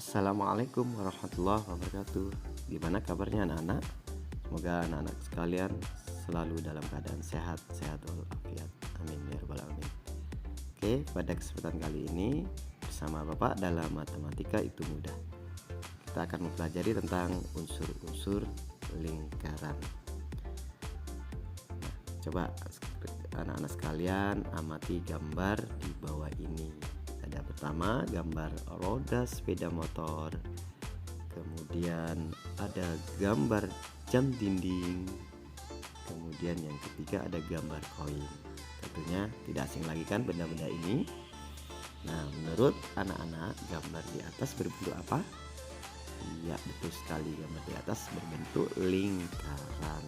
Assalamualaikum warahmatullahi wabarakatuh. Gimana kabarnya anak-anak? Semoga anak-anak sekalian selalu dalam keadaan sehat walafiat. Amin ya rabbal alamin. Oke, pada kesempatan kali ini bersama Bapak dalam matematika itu mudah. Kita akan mempelajari tentang unsur-unsur lingkaran. Coba anak-anak sekalian amati gambar di bawah ini. Ada pertama gambar roda sepeda motor, kemudian ada gambar jam dinding, kemudian yang ketiga ada gambar koin. Tentunya tidak asing lagi kan benda-benda ini. Nah, menurut anak-anak gambar di atas berbentuk apa? Iya, betul sekali, gambar di atas berbentuk lingkaran.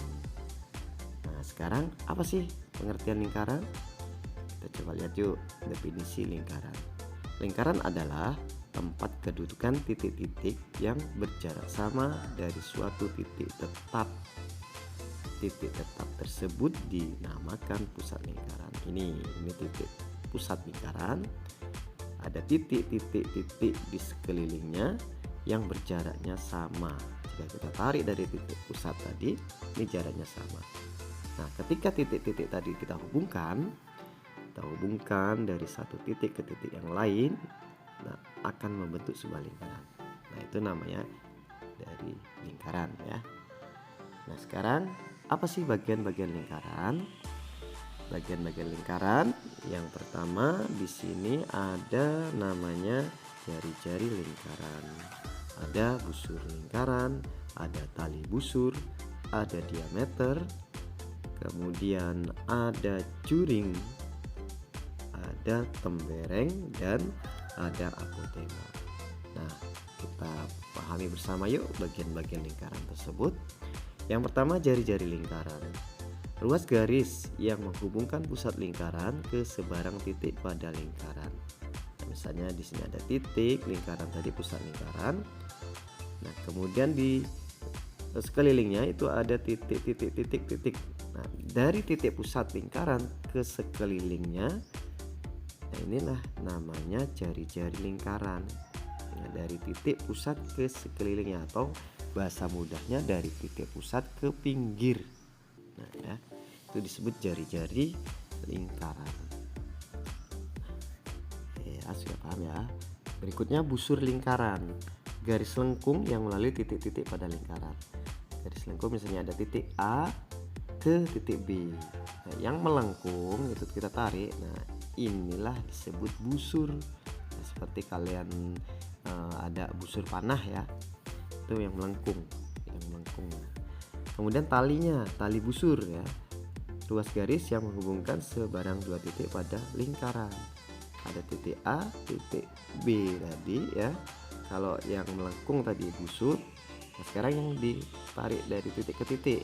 Nah, sekarang apa sih pengertian lingkaran? Kita coba lihat yuk definisi lingkaran. Lingkaran adalah tempat kedudukan titik-titik yang berjarak sama dari suatu titik tetap. Titik tetap tersebut dinamakan pusat lingkaran. Ini titik pusat lingkaran. Ada titik-titik di sekelilingnya yang berjaraknya sama. Jika kita tarik dari titik pusat tadi, ini jaraknya sama. Nah, ketika titik-titik tadi kita hubungkan dari satu titik ke titik yang lain, nah, akan membentuk sebuah lingkaran. Nah, itu namanya dari lingkaran ya. Nah, sekarang apa sih bagian-bagian lingkaran? Bagian-bagian lingkaran yang pertama di sini ada namanya jari-jari lingkaran. Ada busur lingkaran, ada tali busur, ada diameter, kemudian ada juring, ada tembereng, dan ada apotema. Nah, kita pahami bersama yuk bagian-bagian lingkaran tersebut. Yang pertama jari-jari lingkaran. Ruas garis yang menghubungkan pusat lingkaran ke sebarang titik pada lingkaran. Nah, misalnya di sini ada titik lingkaran tadi, pusat lingkaran. Nah, kemudian di sekelilingnya itu ada titik. Nah, dari titik pusat lingkaran ke sekelilingnya, nah, inilah namanya jari-jari lingkaran. Nah, dari titik pusat ke sekelilingnya, atau bahasa mudahnya dari titik pusat ke pinggir. Nah, ya, itu disebut jari-jari lingkaran. Ya, sudah paham ya. Berikutnya busur lingkaran. Garis lengkung yang melalui titik-titik pada lingkaran. Garis lengkung misalnya ada titik A ke titik B. Nah, yang melengkung itu kita tarik. Nah, inilah disebut busur. Nah, seperti kalian ada busur panah ya, itu yang melengkung. Kemudian talinya, tali busur ya, ruas garis yang menghubungkan sebarang dua titik pada lingkaran. Ada titik A, titik B tadi ya. Kalau yang melengkung tadi busur, nah sekarang yang ditarik dari titik ke titik,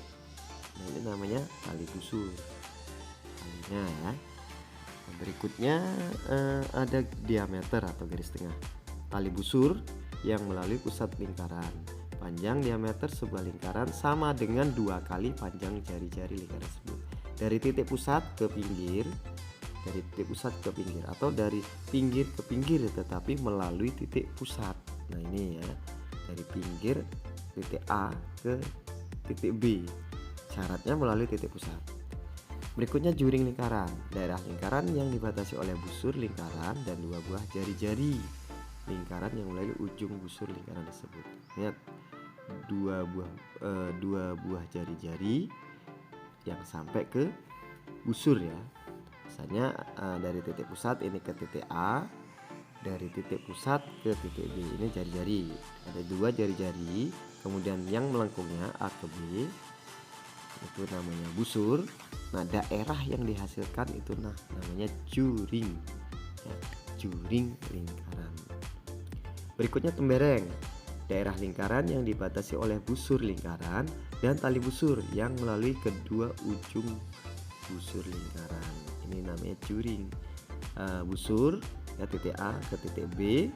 nah ini namanya tali busur talinya ya. Berikutnya ada diameter atau garis tengah. Tali busur yang melalui pusat lingkaran. Panjang diameter sebuah lingkaran sama dengan 2 kali panjang jari-jari lingkaran tersebut. Dari titik pusat ke pinggir, atau dari pinggir ke pinggir tetapi melalui titik pusat. Nah, ini ya, dari pinggir titik A ke titik B. Syaratnya melalui titik pusat. Berikutnya juring lingkaran. Daerah lingkaran yang dibatasi oleh busur lingkaran dan 2 buah jari-jari lingkaran yang melalui ujung busur lingkaran tersebut. Lihat, 2 buah jari-jari yang sampai ke busur ya. Misalnya dari titik pusat ini ke titik A, dari titik pusat ke titik B, ini jari-jari. Ada 2 jari-jari, kemudian yang melengkungnya A ke B, itu namanya busur. Nah, daerah yang dihasilkan itu namanya juring ya, juring lingkaran. Berikutnya tembereng. Daerah lingkaran yang dibatasi oleh busur lingkaran dan tali busur yang melalui kedua ujung busur lingkaran. Ini namanya juring. Busur ya, titik A ke titik B,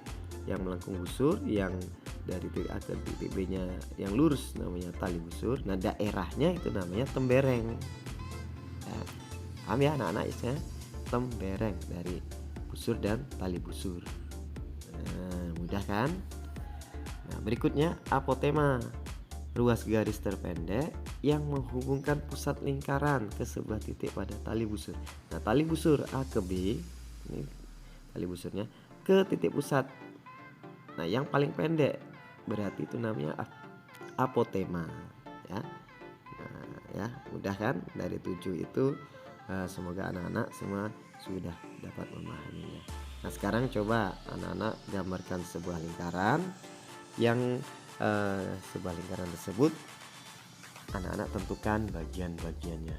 yang melengkung busur, yang dari titik A ke titik B nya yang lurus namanya tali busur. Nah, daerahnya itu namanya tembereng. Paham ya anak-anak ya? Tembereng dari busur dan tali busur. Nah, mudah kan? Nah, berikutnya apotema, ruas garis terpendek yang menghubungkan pusat lingkaran ke sebuah titik pada tali busur. Nah, tali busur A ke B, ini tali busurnya ke titik pusat. Nah, yang paling pendek berarti itu namanya apotema, ya. Nah, ya, mudah kan? Dari 7 itu semoga anak-anak semua sudah dapat memahaminya. Nah, sekarang coba anak-anak gambarkan sebuah lingkaran yang sebuah lingkaran tersebut anak-anak tentukan bagian-bagiannya,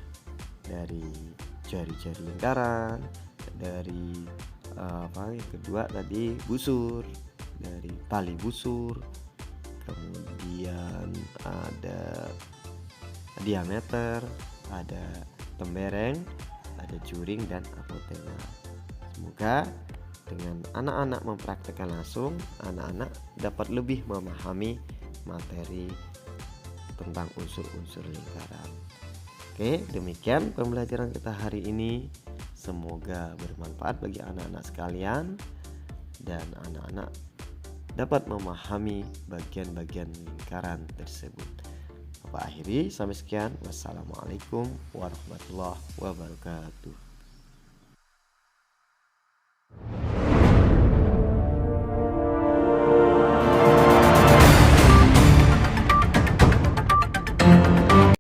dari jari-jari lingkaran, dari yang kedua tadi busur, dari tali busur, kemudian ada diameter, ada tembereng, ada juring, dan apotema. Semoga dengan anak-anak mempraktekkan langsung, anak-anak dapat lebih memahami materi tentang unsur-unsur lingkaran. Oke, demikian pembelajaran kita hari ini. Semoga bermanfaat bagi anak-anak sekalian dan anak-anak dapat memahami bagian-bagian lingkaran tersebut. Bapak akhiri sampai sekian. Wassalamualaikum warahmatullahi wabarakatuh.